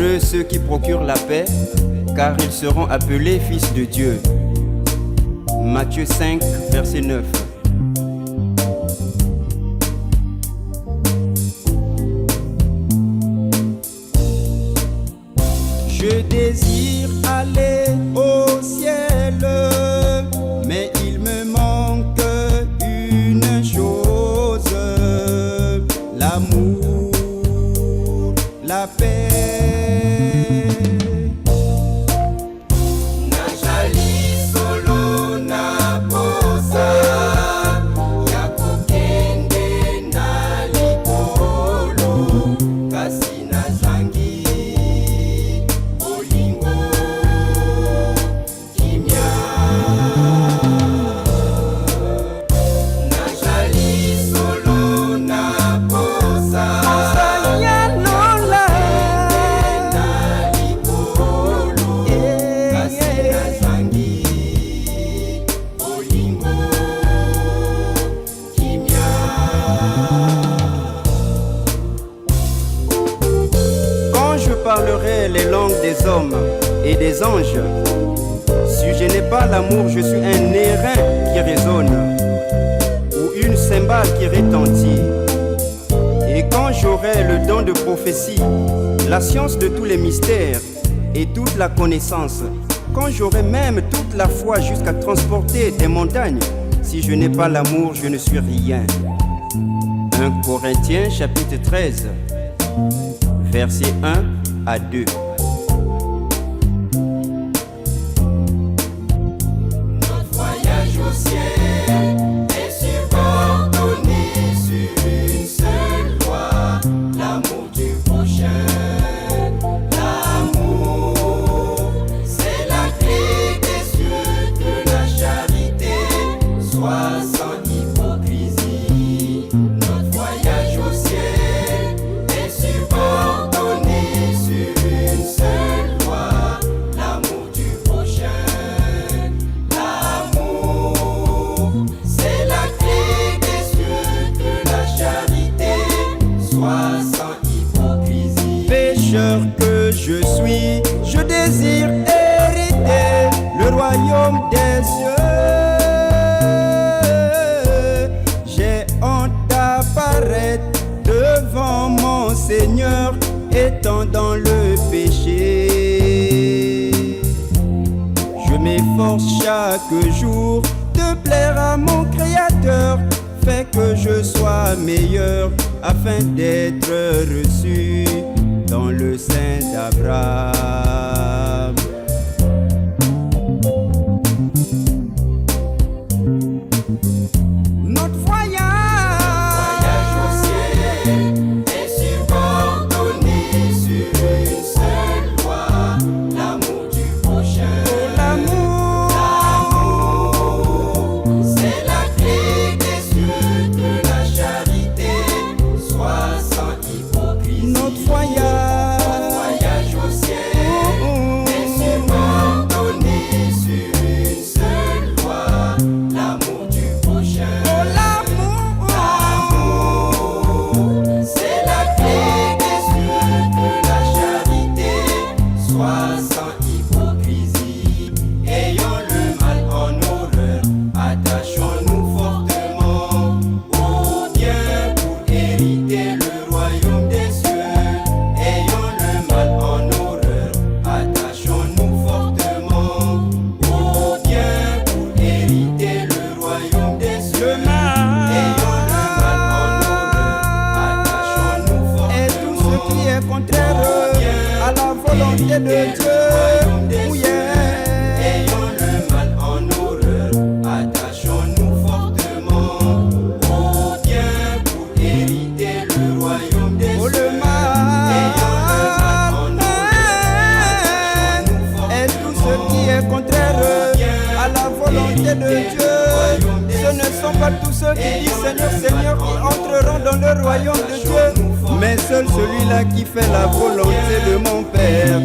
Heureux ceux qui procurent la paix, car ils seront appelés fils de Dieu. Matthieu 5, verset 9. Je désire aller au ciel, mais il me manque une chose, l'amour, la paix. Parlerai les langues des hommes et des anges. Si je n'ai pas l'amour, je suis un airain qui résonne ou une cymbale qui retentit. Et quand j'aurai le don de prophétie, la science de tous les mystères et toute la connaissance, quand j'aurai même toute la foi jusqu'à transporter des montagnes, si je n'ai pas l'amour, je ne suis rien. 1 Corinthiens chapitre 13, versets 1 à 2. Notre voyage au ciel est subordonné sur une seule loi, l'amour du prochain. L'amour, c'est la clé des cieux de la charité, sois sans hypocrisie. Notre voyage au ciel est subordonné sur une seule loi, l'amour du prochain. L'amour, c'est la clé des cieux de la charité, sois sans hypocrisie. Pécheur que je suis, je désire hériter le royaume des cieux. J'ai honte d'apparaître devant mon Seigneur, étant dans le péché. Je m'efforce chaque jour de plaire à mon Créateur, fais que je sois meilleur afin d'être reçu dans le sein d'Abraham. Notre voyage au ciel est subordonné sur une seule loi, l'amour du prochain. l'amour, L'amour, c'est la clé des cieux de la charité, sois sans hypocrisie. notre voyage Voyage au ciel est subordonné sur une seule loi, l'amour du prochain. l'amour, C'est la clé des cieux de la charité, sois sans hypocrisie. Ayons le mal en horreur, attachons-nous fortement au bien pour hériter le royaume des cieux. Ayons le mal en horreur, attachons-nous fortement au bien pour hériter le royaume des cieux. le mal Ayons le mal en horreur, attachons-nous fortement et tout ce qui est contraire à la volonté de Dieu. Oh yeah. Ayons le mal en horreur, attachons-nous fortement au bien pour hériter le royaume des Oh, cieux. le mal et tout ce qui est contraire à la volonté de Dieu. Ce ne sont pas tous ceux qui disent Seigneur, Seigneur qui entreront dans le royaume de Dieu, mais seul celui-là qui fait la volonté de mon Père.